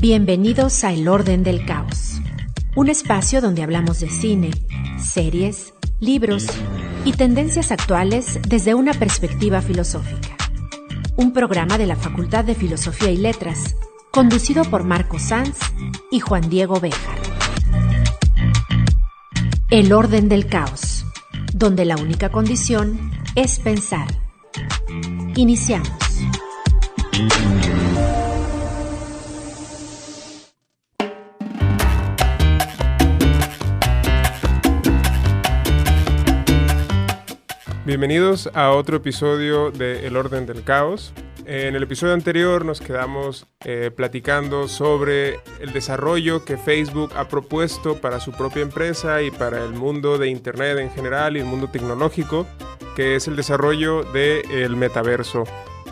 Bienvenidos a El Orden del Caos, un espacio donde hablamos de cine, series, libros y tendencias actuales desde una perspectiva filosófica. Un programa de la Facultad de Filosofía y Letras, conducido por Marco Sanz y Juan Diego Béjar. El Orden del Caos, donde la única condición es pensar. Iniciamos. Bienvenidos a otro episodio de El Orden del Caos. En el episodio anterior nos quedamos platicando sobre el desarrollo que Facebook ha propuesto para su propia empresa y para el mundo de Internet en general y el mundo tecnológico, que es el desarrollo del metaverso.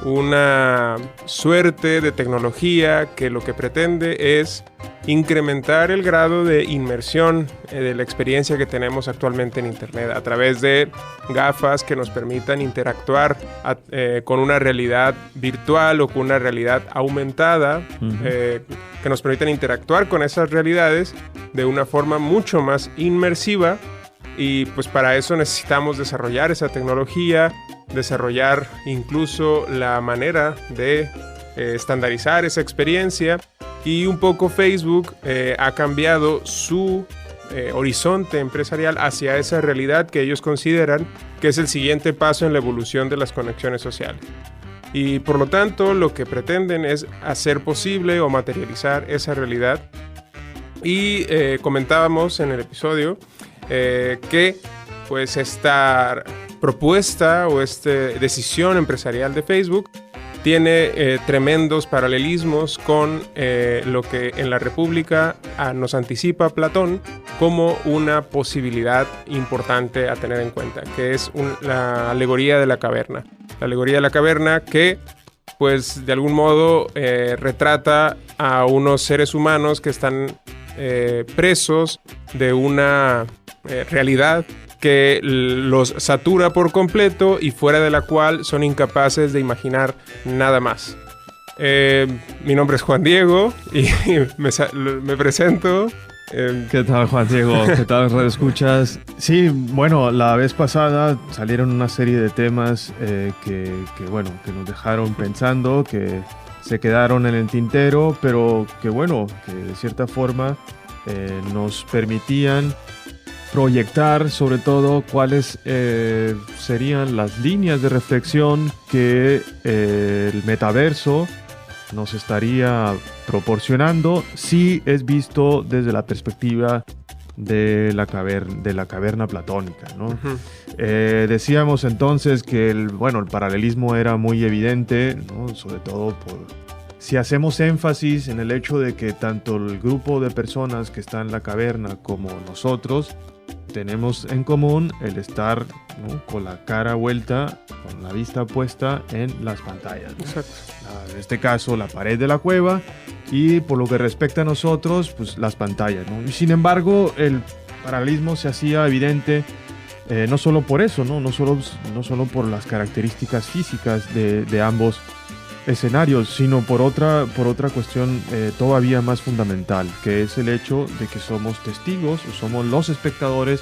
Una suerte de tecnología que lo que pretende es incrementar el grado de inmersión de la experiencia que tenemos actualmente en Internet a través de gafas que nos permitan interactuar con una realidad virtual o con una realidad aumentada, que nos permitan interactuar con esas realidades de una forma mucho más inmersiva. Y pues para eso necesitamos desarrollar esa tecnología, desarrollar incluso la manera de estandarizar esa experiencia. Y un poco Facebook ha cambiado su horizonte empresarial hacia esa realidad que ellos consideran que es el siguiente paso en la evolución de las conexiones sociales. Y por lo tanto lo que pretenden es hacer posible o materializar esa realidad. Y comentábamos en el episodio que pues esta propuesta o esta decisión empresarial de Facebook tiene tremendos paralelismos con lo que en la República nos anticipa Platón como una posibilidad importante a tener en cuenta, que es la alegoría de la caverna. La alegoría de la caverna que pues de algún modo retrata a unos seres humanos que están presos de una realidad que los satura por completo y fuera de la cual son incapaces de imaginar nada más. Mi nombre es Juan Diego y me presento. ¿Qué tal, Juan Diego? ¿Qué tal, Radio Escuchas? Sí, bueno, la vez pasada salieron una serie de temas que nos dejaron pensando, que se quedaron en el tintero, pero que de cierta forma nos permitían proyectar sobre todo cuáles serían las líneas de reflexión que el metaverso nos estaría proporcionando si es visto desde la perspectiva de la caverna platónica, ¿no? Uh-huh. Decíamos entonces que el paralelismo era muy evidente, ¿no? Sobre todo si hacemos énfasis en el hecho de que tanto el grupo de personas que está en la caverna como nosotros tenemos en común el estar, ¿no?, con la cara vuelta, con la vista puesta en las pantallas, ¿no? Exacto. En este caso, la pared de la cueva y por lo que respecta a nosotros, pues las pantallas, ¿no? Y sin embargo, el paralelismo se hacía evidente no solo por eso, ¿no? No solo por las características físicas de ambos escenarios, sino por otra cuestión todavía más fundamental, que es el hecho de que somos testigos o somos los espectadores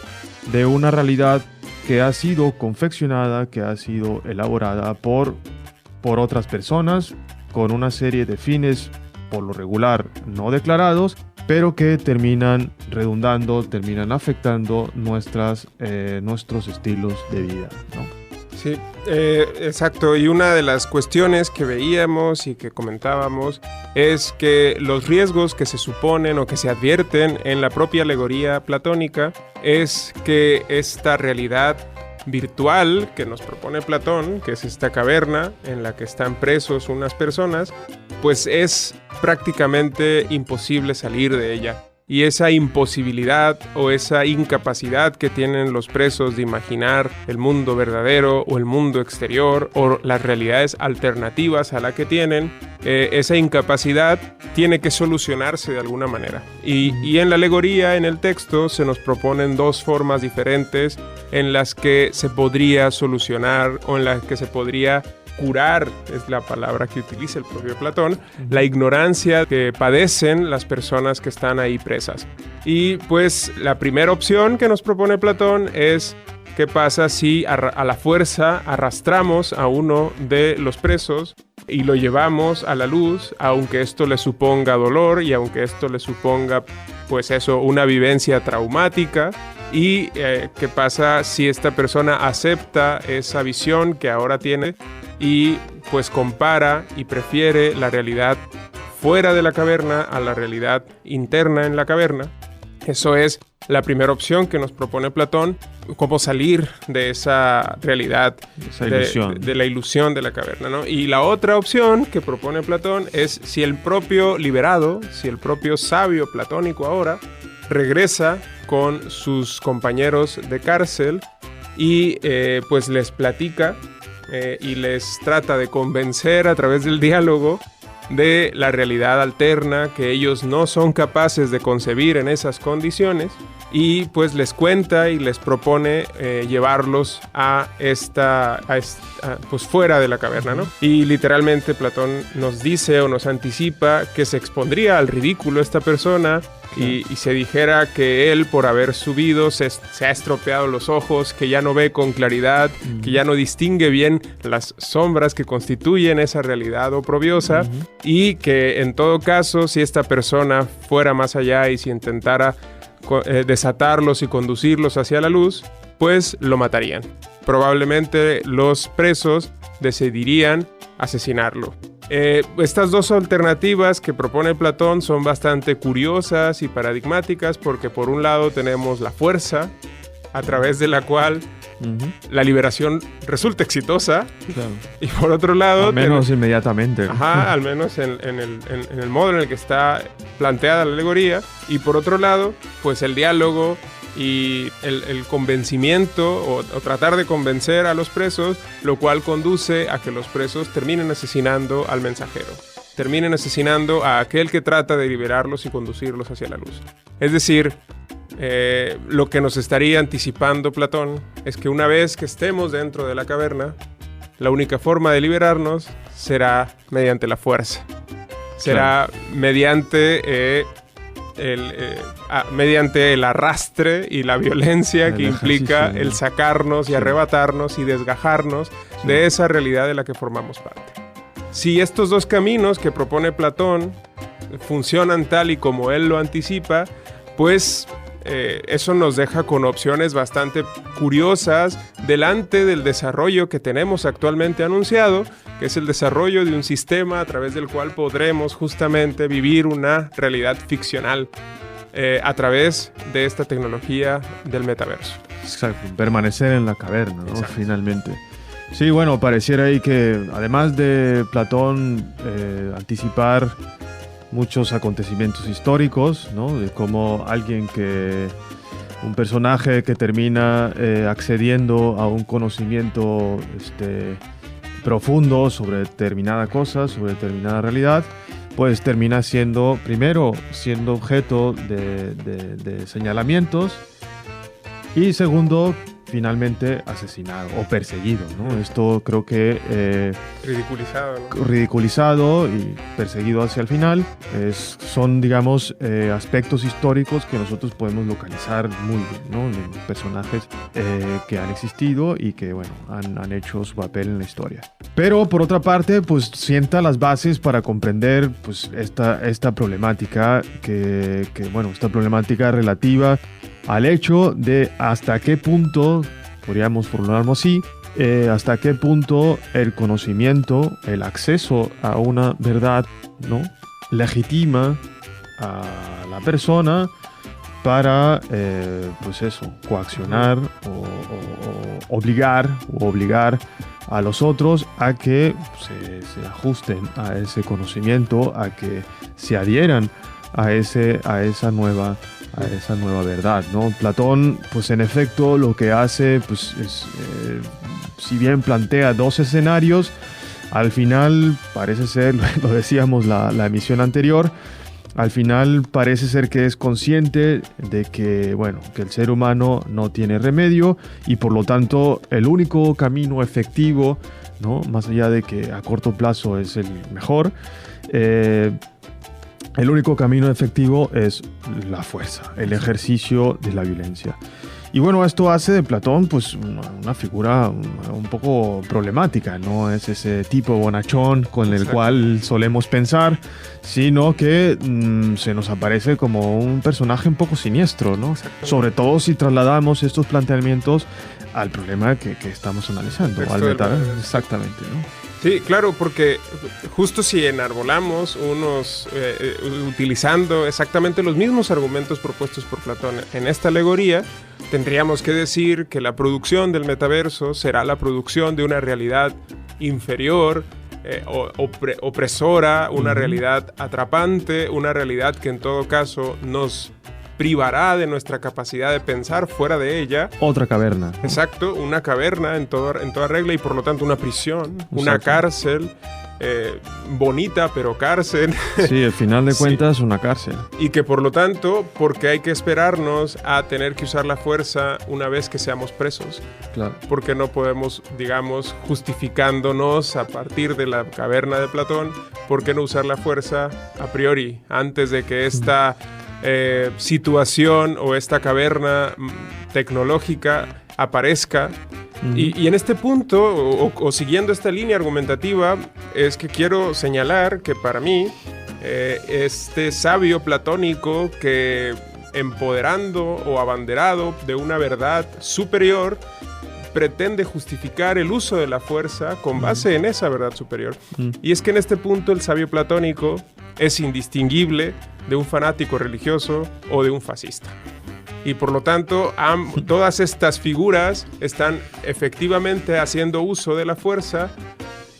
de una realidad que ha sido confeccionada, que ha sido elaborada por otras personas con una serie de fines por lo regular no declarados, pero que terminan redundando, terminan afectando nuestros estilos de vida, ¿no? Sí, exacto. Y una de las cuestiones que veíamos y que comentábamos es que los riesgos que se suponen o que se advierten en la propia alegoría platónica es que esta realidad virtual que nos propone Platón, que es esta caverna en la que están presos unas personas, pues es prácticamente imposible salir de ella. Y esa imposibilidad o esa incapacidad que tienen los presos de imaginar el mundo verdadero o el mundo exterior o las realidades alternativas a la que tienen, esa incapacidad tiene que solucionarse de alguna manera. Y en la alegoría, en el texto, se nos proponen dos formas diferentes en las que se podría solucionar o en las que se podría curar, es la palabra que utiliza el propio Platón, la ignorancia que padecen las personas que están ahí presas. Y pues la primera opción que nos propone Platón es: ¿qué pasa si a la fuerza arrastramos a uno de los presos y lo llevamos a la luz, aunque esto le suponga dolor y aunque esto le suponga, pues eso, una vivencia traumática? ¿Y qué pasa si esta persona acepta esa visión que ahora tiene y pues compara y prefiere la realidad fuera de la caverna a la realidad interna en la caverna? Eso es la primera opción que nos propone Platón, cómo salir de esa realidad, de la ilusión de la caverna, ¿no? Y la otra opción que propone Platón es si el propio liberado, si el propio sabio platónico ahora regresa con sus compañeros de cárcel y pues les platica y les trata de convencer a través del diálogo de la realidad alterna que ellos no son capaces de concebir en esas condiciones, y pues les cuenta y les propone llevarlos pues fuera de la caverna, ¿no? Y literalmente Platón nos dice o nos anticipa que se expondría al ridículo esta persona y se dijera que él, por haber subido, se ha estropeado los ojos, que ya no ve con claridad, que ya no distingue bien las sombras que constituyen esa realidad oprobiosa, y que en todo caso, si esta persona fuera más allá y si intentara desatarlos y conducirlos hacia la luz, pues lo matarían. Probablemente los presos decidirían asesinarlo. Estas dos alternativas que propone Platón son bastante curiosas y paradigmáticas, porque por un lado tenemos la fuerza a través de la cual la liberación resulta exitosa, claro. Y por otro lado... Al menos inmediatamente. Ajá, al menos en el modo en el que está planteada la alegoría. Y por otro lado, pues el diálogo y el convencimiento o tratar de convencer a los presos, lo cual conduce a que los presos terminen asesinando al mensajero, terminen asesinando a aquel que trata de liberarlos y conducirlos hacia la luz. Es decir, lo que nos estaría anticipando Platón es que una vez que estemos dentro de la caverna, la única forma de liberarnos será mediante la fuerza, será mediante el arrastre y la violencia que implica el sacarnos y arrebatarnos y desgajarnos de esa realidad de la que formamos parte. Si estos dos caminos que propone Platón funcionan tal y como él lo anticipa, pues eso nos deja con opciones bastante curiosas delante del desarrollo que tenemos actualmente anunciado, que es el desarrollo de un sistema a través del cual podremos justamente vivir una realidad ficcional a través de esta tecnología del metaverso. Exacto, permanecer en la caverna, ¿no? Finalmente. Sí, bueno, pareciera ahí que además de Platón anticipar muchos acontecimientos históricos, ¿no? De cómo un personaje que termina accediendo a un conocimiento profundo sobre determinada cosa, sobre determinada realidad, pues termina siendo objeto de señalamientos, y segundo, finalmente asesinado o perseguido, ¿no? Esto creo que... ridiculizado y perseguido hacia el final. Son, digamos, aspectos históricos que nosotros podemos localizar muy bien, ¿no? En personajes que han existido y que, bueno, han hecho su papel en la historia. Pero, por otra parte, pues sienta las bases para comprender pues, esta problemática esta problemática relativa al hecho de hasta qué punto, podríamos formularlo así, hasta qué punto el conocimiento, el acceso a una verdad, ¿no?, legitima a la persona para, coaccionar o obligar a los otros a que se ajusten a ese conocimiento, a que se adhieran a esa nueva verdad, ¿no? Platón, pues en efecto, lo que hace, pues es, si bien plantea dos escenarios, al final parece ser, lo decíamos la emisión anterior, al final parece ser que es consciente de que, bueno, que el ser humano no tiene remedio y por lo tanto el único camino efectivo, ¿no? Más allá de que a corto plazo es el mejor, el único camino efectivo es la fuerza, el ejercicio de la violencia. Y bueno, esto hace de Platón pues una figura un poco problemática. No es ese tipo bonachón con el cual solemos pensar, sino que se nos aparece como un personaje un poco siniestro, ¿no? Sobre todo si trasladamos estos planteamientos al problema que estamos analizando, al metaverso. Exactamente, ¿no? Sí, claro, porque justo si enarbolamos utilizando exactamente los mismos argumentos propuestos por Platón en esta alegoría, tendríamos que decir que la producción del metaverso será la producción de una realidad inferior, opresora, una realidad atrapante, una realidad que en todo caso nos privará de nuestra capacidad de pensar fuera de ella. Otra caverna. Exacto, una caverna en toda regla y por lo tanto una prisión, una cárcel, bonita pero cárcel. Sí, al final de cuentas una cárcel. Y que por lo tanto, porque hay que esperarnos a tener que usar la fuerza una vez que seamos presos. Claro. Porque no podemos, digamos, justificándonos a partir de la caverna de Platón, ¿por qué no usar la fuerza a priori antes de que esta situación o esta caverna tecnológica aparezca? Y en este punto, o siguiendo esta línea argumentativa, es que quiero señalar que para mí este sabio platónico que empoderando o abanderado de una verdad superior pretende justificar el uso de la fuerza con base en esa verdad superior. Y es que en este punto el sabio platónico es indistinguible de un fanático religioso o de un fascista. Y por lo tanto, todas estas figuras están efectivamente haciendo uso de la fuerza,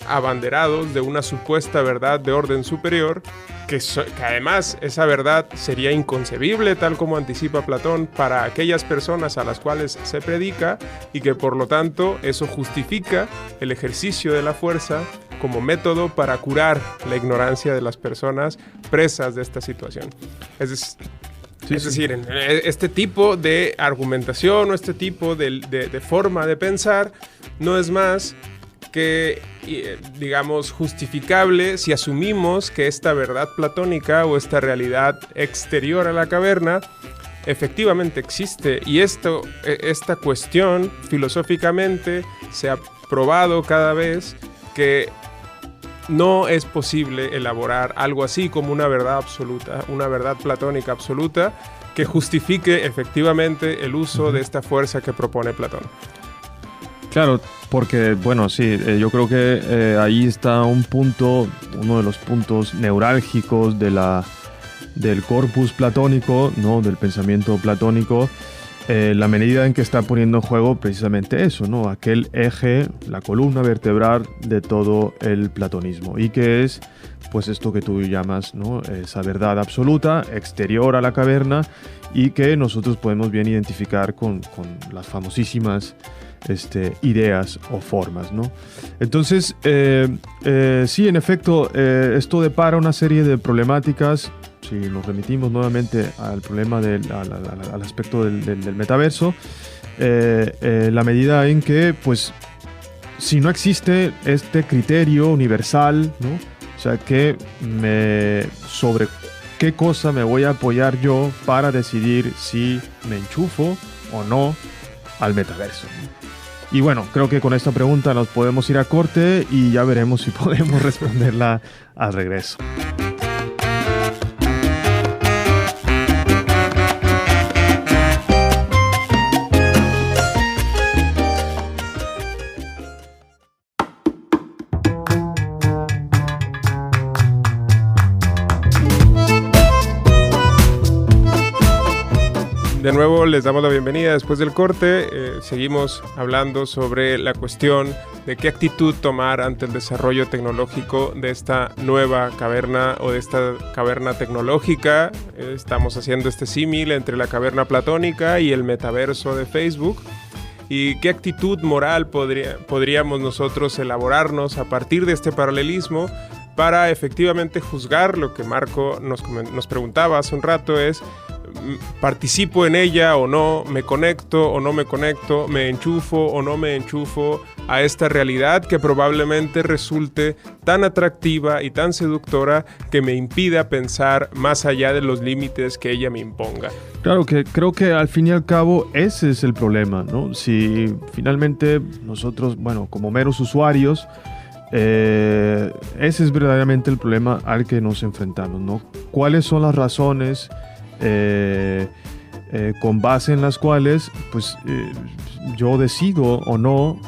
abanderados de una supuesta verdad de orden superior, que además esa verdad sería inconcebible, tal como anticipa Platón, para aquellas personas a las cuales se predica, y que por lo tanto eso justifica el ejercicio de la fuerza como método para curar la ignorancia de las personas presas de esta situación. Es decir, este tipo de argumentación o este tipo de forma de pensar no es más que, digamos, justificable si asumimos que esta verdad platónica o esta realidad exterior a la caverna efectivamente existe. Y esta cuestión filosóficamente se ha probado cada vez que no es posible elaborar algo así como una verdad absoluta, una verdad platónica absoluta que justifique efectivamente el uso de esta fuerza que propone Platón. Claro, porque, bueno, sí, yo creo que ahí está uno de los puntos neurálgicos del corpus platónico, ¿no? Del pensamiento platónico, la medida en que está poniendo en juego precisamente eso, ¿no? Aquel eje, la columna vertebral de todo el platonismo, y que es pues esto que tú llamas, ¿no? Esa verdad absoluta, exterior a la caverna, y que nosotros podemos bien identificar con las famosísimas ideas o formas, ¿no? Entonces, sí, en efecto, esto depara una serie de problemáticas. Si nos remitimos nuevamente al problema al aspecto del metaverso, la medida en que, pues, si no existe este criterio universal, ¿no? O sea, sobre qué cosa me voy a apoyar yo para decidir si me enchufo o no al metaverso, ¿no? Y bueno, creo que con esta pregunta nos podemos ir a corte y ya veremos si podemos responderla al regreso. De nuevo les damos la bienvenida después del corte. Seguimos hablando sobre la cuestión de qué actitud tomar ante el desarrollo tecnológico de esta nueva caverna o de esta caverna tecnológica. Estamos haciendo este símil entre la caverna platónica y el metaverso de Facebook. ¿Y qué actitud moral podríamos nosotros elaborarnos a partir de este paralelismo para efectivamente juzgar lo que Marco nos preguntaba hace un rato es: ¿participo en ella o no? ¿Me conecto o no me conecto? ¿Me enchufo o no me enchufo a esta realidad que probablemente resulte tan atractiva y tan seductora que me impida pensar más allá de los límites que ella me imponga? Claro, que creo que al fin y al cabo ese es el problema, ¿no? Si finalmente nosotros, bueno, como meros usuarios, ese es verdaderamente el problema al que nos enfrentamos, ¿no? ¿Cuáles son las razones con base en las cuales pues yo decido o no,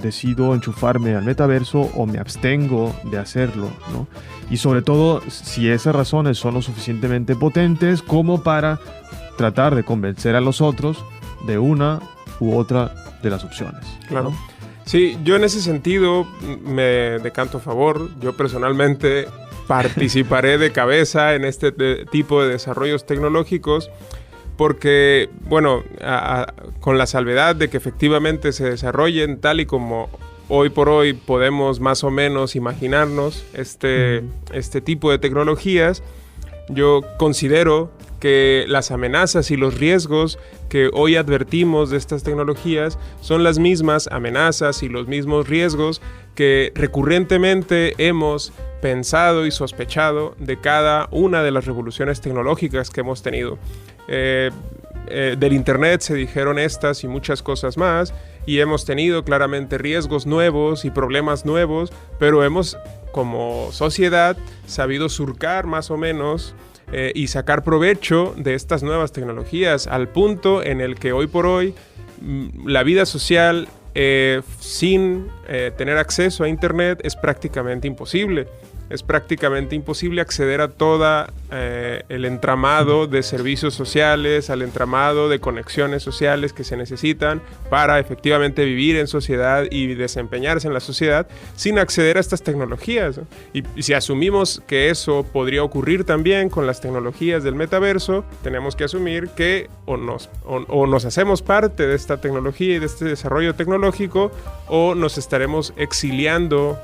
decido enchufarme al metaverso o me abstengo de hacerlo, ¿no? Y sobre todo si esas razones son lo suficientemente potentes como para tratar de convencer a los otros de una u otra de las opciones, ¿no? Claro. Sí, yo en ese sentido me decanto a favor. Yo personalmente participaré de cabeza en este tipo de desarrollos tecnológicos porque, bueno, con la salvedad de que efectivamente se desarrollen tal y como hoy por hoy podemos más o menos imaginarnos este tipo de tecnologías, yo considero que las amenazas y los riesgos que hoy advertimos de estas tecnologías son las mismas amenazas y los mismos riesgos que recurrentemente hemos pensado y sospechado de cada una de las revoluciones tecnológicas que hemos tenido. Del Internet se dijeron estas y muchas cosas más, y hemos tenido claramente riesgos nuevos y problemas nuevos, pero hemos, como sociedad, sabido surcar más o menos y sacar provecho de estas nuevas tecnologías al punto en el que hoy por hoy la vida social sin tener acceso a Internet es prácticamente imposible. Es prácticamente imposible acceder a todo el entramado de servicios sociales, al entramado de conexiones sociales que se necesitan para efectivamente vivir en sociedad y desempeñarse en la sociedad sin acceder a estas tecnologías, ¿no? Y si asumimos que eso podría ocurrir también con las tecnologías del metaverso, tenemos que asumir que o nos hacemos parte de esta tecnología y de este desarrollo tecnológico, o nos estaremos exiliando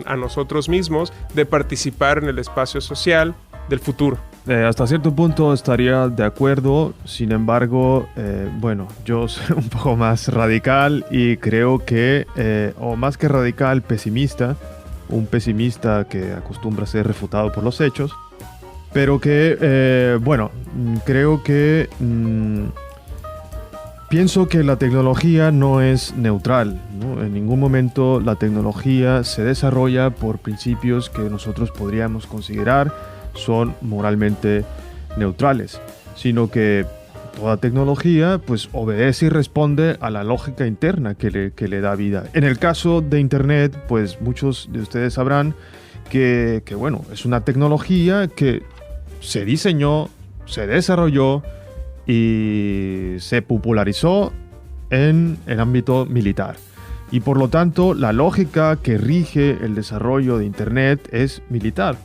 a nosotros mismos de participar en el espacio social del futuro. Hasta cierto punto estaría de acuerdo, sin embargo, bueno, yo soy un poco más radical y creo que, o más que radical, pesimista, un pesimista que acostumbra a ser refutado por los hechos, pero que, bueno, creo que pienso que la tecnología no es neutral, ¿no? En ningún momento la tecnología se desarrolla por principios que nosotros podríamos considerar son moralmente neutrales, sino que toda tecnología pues obedece y responde a la lógica interna que le da vida. En el caso de Internet, pues muchos de ustedes sabrán que bueno, es una tecnología que se diseñó, se desarrolló y se popularizó en el ámbito militar. Y por lo tanto, la lógica que rige el desarrollo de Internet es militar.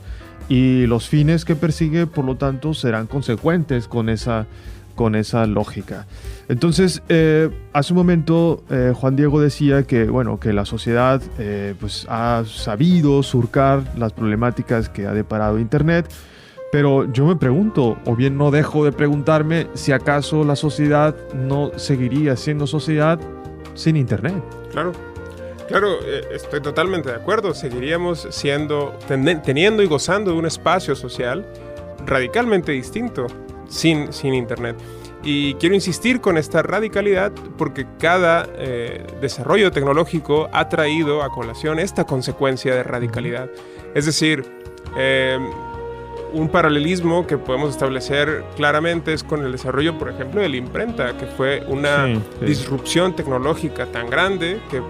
Y los fines que persigue, por lo tanto, serán consecuentes con esa lógica. Entonces, hace un momento Juan Diego decía que, bueno, que la sociedad pues ha sabido surcar las problemáticas que ha deparado Internet. Pero yo me pregunto, o bien no dejo de preguntarme, si acaso la sociedad no seguiría siendo sociedad sin Internet. Claro, estoy totalmente de acuerdo. Seguiríamos teniendo y gozando de un espacio social radicalmente distinto sin Internet. Y quiero insistir con esta radicalidad porque cada desarrollo tecnológico ha traído a colación esta consecuencia de radicalidad. Es decir, un paralelismo que podemos establecer claramente es con el desarrollo, por ejemplo, de la imprenta, que fue una disrupción tecnológica tan grande que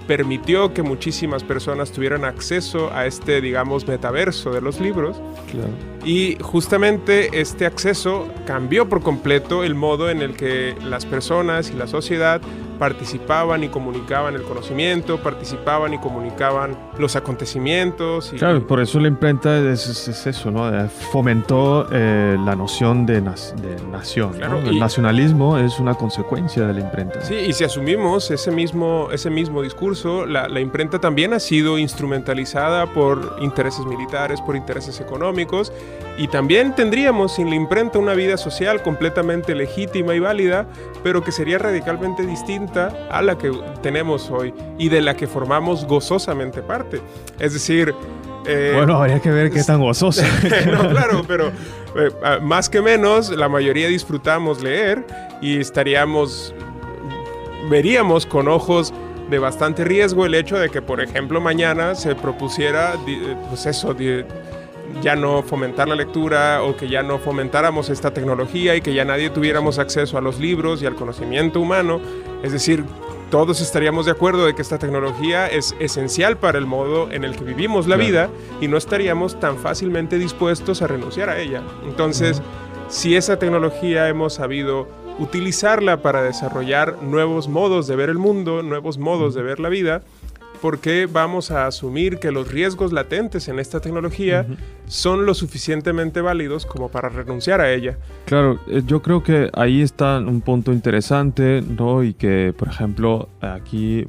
permitió que muchísimas personas tuvieran acceso a este, digamos, metaverso de los libros. Claro. Y justamente este acceso cambió por completo el modo en el que las personas y la sociedad participaban y comunicaban el conocimiento, participaban y comunicaban los acontecimientos. Claro, por eso la imprenta es eso, ¿no? Fomentó la noción de nación. Claro, ¿no? El nacionalismo es una consecuencia de la imprenta. Sí, y si asumimos ese mismo discurso, la imprenta también ha sido instrumentalizada por intereses militares, por intereses económicos, y también tendríamos sin la imprenta una vida social completamente legítima y válida, pero que sería radicalmente distinta a la que tenemos hoy y de la que formamos gozosamente parte. Es decir... bueno, habría que ver qué tan gozoso. No, claro, pero más que menos, la mayoría disfrutamos leer y veríamos con ojos de bastante riesgo el hecho de que, por ejemplo, mañana se propusiera, ya no fomentar la lectura o que ya no fomentáramos esta tecnología y que ya nadie tuviéramos acceso a los libros y al conocimiento humano. Es decir, todos estaríamos de acuerdo de que esta tecnología es esencial para el modo en el que vivimos la vida y no estaríamos tan fácilmente dispuestos a renunciar a ella. Entonces, si esa tecnología hemos sabido utilizarla para desarrollar nuevos modos de ver el mundo, nuevos modos de ver la vida, ¿por qué vamos a asumir que los riesgos latentes en esta tecnología son lo suficientemente válidos como para renunciar a ella? Claro, yo creo que ahí está un punto interesante, ¿no? Y que, por ejemplo, aquí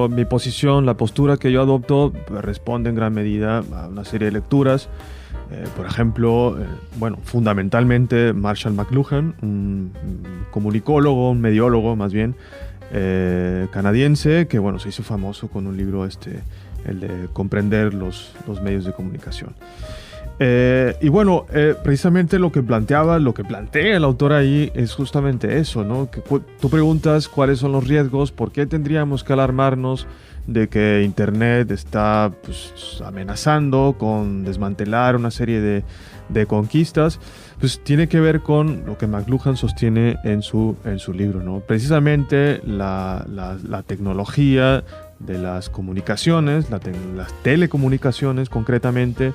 mi posición, la postura que yo adopto, responde en gran medida a una serie de lecturas. Por ejemplo, fundamentalmente Marshall McLuhan, un comunicólogo, un mediólogo más bien, canadiense, que se hizo famoso con un libro el de comprender los medios de comunicación. Precisamente lo que plantea el autor ahí es justamente eso, ¿no? Que tú preguntas cuáles son los riesgos, por qué tendríamos que alarmarnos de que Internet está amenazando con desmantelar una serie de conquistas. Pues tiene que ver con lo que McLuhan sostiene en su libro, ¿no? Precisamente la tecnología de las comunicaciones, las telecomunicaciones concretamente,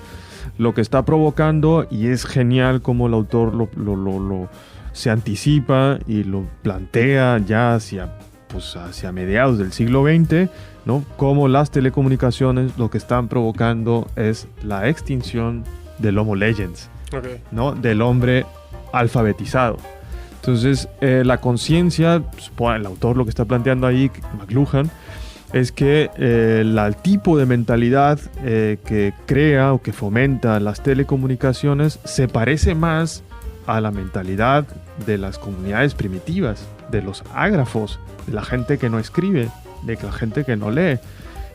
lo que está provocando, y es genial como el autor se anticipa y lo plantea ya hacia mediados del siglo XX, ¿no? Como las telecomunicaciones lo que están provocando es la extinción del Homo Legens. Okay. ¿No? Del hombre alfabetizado. Entonces, la conciencia, el autor lo que está planteando ahí, McLuhan, es que el tipo de mentalidad que crea o que fomenta las telecomunicaciones se parece más a la mentalidad de las comunidades primitivas, de los ágrafos, de la gente que no escribe, de la gente que no lee.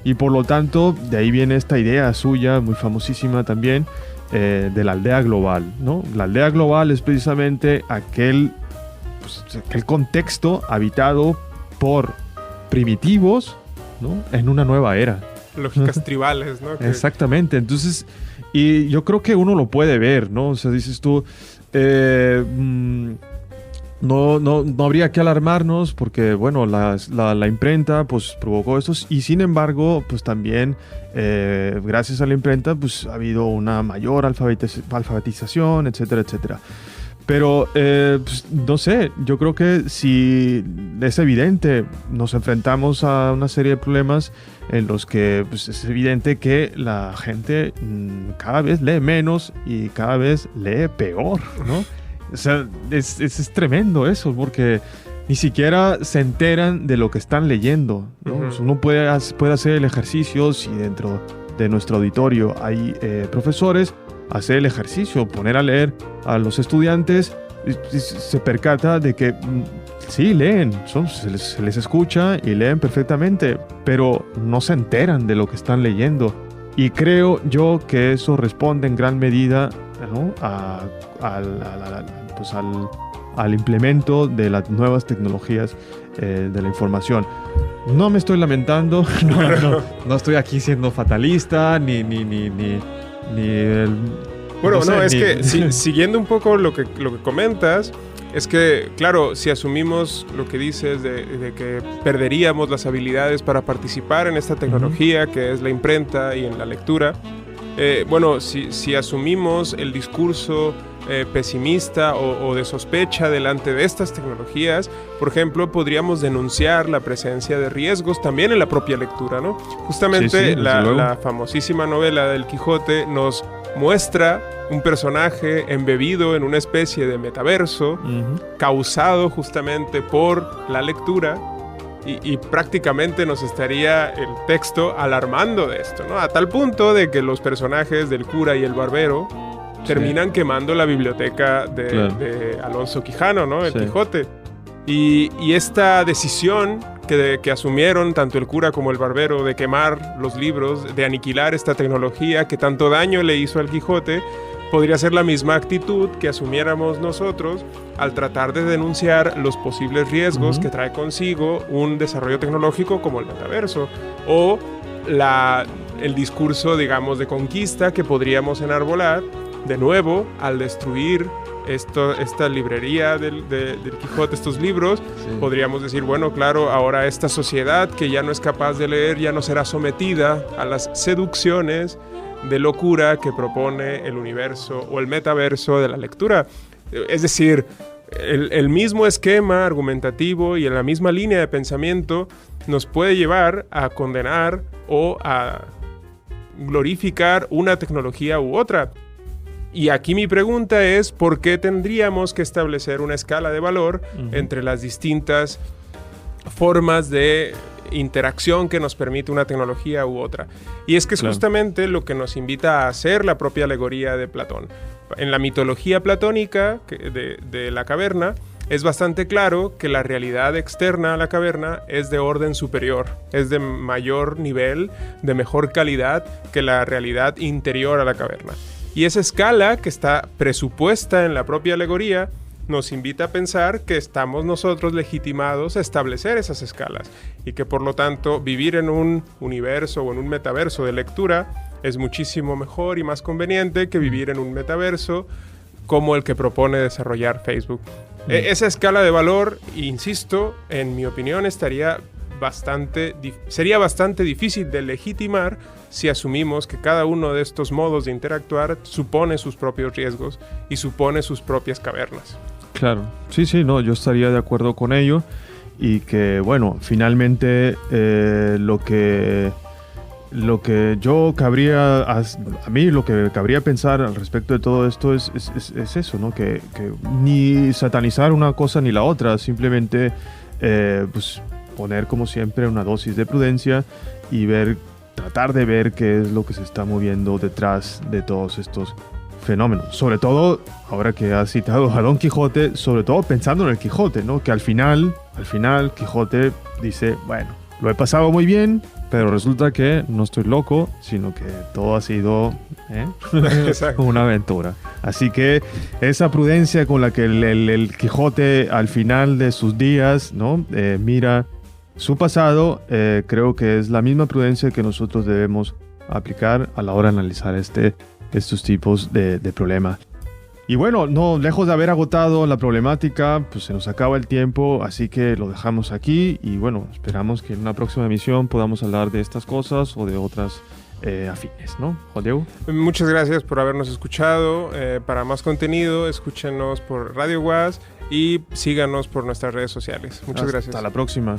Y por lo tanto, de ahí viene esta idea suya, muy famosísima también, de la aldea global, ¿no? La aldea global es precisamente aquel contexto habitado por primitivos, ¿no? En una nueva era. Lógicas tribales, ¿no? Exactamente. Entonces, y yo creo que uno lo puede ver, ¿no? O sea, dices tú, no habría que alarmarnos porque, la imprenta provocó esto, y sin embargo, también gracias a la imprenta ha habido una mayor alfabetización, etcétera, etcétera. Pero, no sé, yo creo que si es evidente, nos enfrentamos a una serie de problemas en los que es evidente que la gente cada vez lee menos y cada vez lee peor, ¿no? O sea, es tremendo eso, porque ni siquiera se enteran de lo que están leyendo, ¿no? Uno puede hacer el ejercicio, si dentro de nuestro auditorio hay profesores, hacer el ejercicio, poner a leer a los estudiantes, y se percata de que sí, leen, se les escucha y leen perfectamente, pero no se enteran de lo que están leyendo. Y creo yo que eso responde en gran medida, ¿no? al implemento de las nuevas tecnologías de la información. No me estoy lamentando, no estoy aquí siendo fatalista, siguiendo un poco lo que comentas, es que, claro, si asumimos lo que dices de que perderíamos las habilidades para participar en esta tecnología que es la imprenta y en la lectura, si asumimos el discurso pesimista o de sospecha delante de estas tecnologías, por ejemplo, podríamos denunciar la presencia de riesgos también en la propia lectura, ¿no? Justamente la famosísima novela del Quijote nos muestra un personaje embebido en una especie de metaverso, causado justamente por la lectura, y prácticamente nos estaría el texto alarmando de esto, ¿no? A tal punto de que los personajes del cura y el barbero terminan quemando la biblioteca de Alonso Quijano, ¿no? El Quijote. Y esta decisión que asumieron tanto el cura como el barbero de quemar los libros, de aniquilar esta tecnología que tanto daño le hizo al Quijote, podría ser la misma actitud que asumiéramos nosotros al tratar de denunciar los posibles riesgos que trae consigo un desarrollo tecnológico como el metaverso, o el discurso, digamos, de conquista que podríamos enarbolar de nuevo al destruir esta librería del Quijote, estos libros. Podríamos decir, bueno, claro, ahora esta sociedad que ya no es capaz de leer ya no será sometida a las seducciones de locura que propone el universo o el metaverso de la lectura. Es decir, el mismo esquema argumentativo y en la misma línea de pensamiento nos puede llevar a condenar o a glorificar una tecnología u otra. Y aquí mi pregunta es, ¿por qué tendríamos que establecer una escala de valor entre las distintas formas de interacción que nos permite una tecnología u otra? Y es que es justamente lo que nos invita a hacer la propia alegoría de Platón. En la mitología platónica de la caverna, es bastante claro que la realidad externa a la caverna es de orden superior, es de mayor nivel, de mejor calidad que la realidad interior a la caverna. Y esa escala que está presupuesta en la propia alegoría nos invita a pensar que estamos nosotros legitimados a establecer esas escalas y que por lo tanto vivir en un universo o en un metaverso de lectura es muchísimo mejor y más conveniente que vivir en un metaverso como el que propone desarrollar Facebook. Esa escala de valor, insisto, en mi opinión sería bastante difícil de legitimar si asumimos que cada uno de estos modos de interactuar supone sus propios riesgos y supone sus propias cavernas. Claro, sí, no, yo estaría de acuerdo con ello y que, bueno, finalmente lo que yo cabría, a mí lo que cabría pensar al respecto de todo esto es eso, ¿no? Que ni satanizar una cosa ni la otra, simplemente pues poner como siempre una dosis de prudencia y tratar de ver qué es lo que se está moviendo detrás de todos estos fenómenos. Sobre todo, ahora que has citado a Don Quijote, sobre todo pensando en el Quijote, ¿no? Que al final Quijote dice, bueno, lo he pasado muy bien, pero resulta que no estoy loco, sino que todo ha sido una aventura. Así que esa prudencia con la que el Quijote al final de sus días, ¿no? Mira su pasado, creo que es la misma prudencia que nosotros debemos aplicar a la hora de analizar estos tipos de problemas. Y bueno, no, lejos de haber agotado la problemática, pues se nos acaba el tiempo, así que lo dejamos aquí y bueno, esperamos que en una próxima emisión podamos hablar de estas cosas o de otras afines, ¿no? Juan Diego. Muchas gracias por habernos escuchado. Para más contenido, escúchenos por Radio Guas y síganos por nuestras redes sociales. Muchas gracias. Hasta la próxima.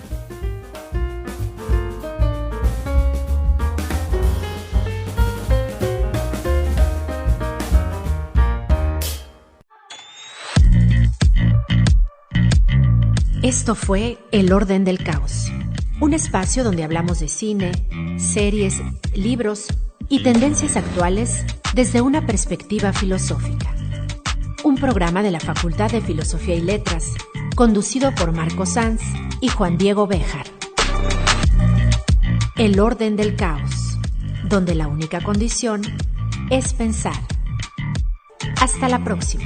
Esto fue El Orden del Caos, un espacio donde hablamos de cine, series, libros y tendencias actuales desde una perspectiva filosófica. Un programa de la Facultad de Filosofía y Letras, conducido por Marco Sanz y Juan Diego Béjar. El Orden del Caos, donde la única condición es pensar. Hasta la próxima.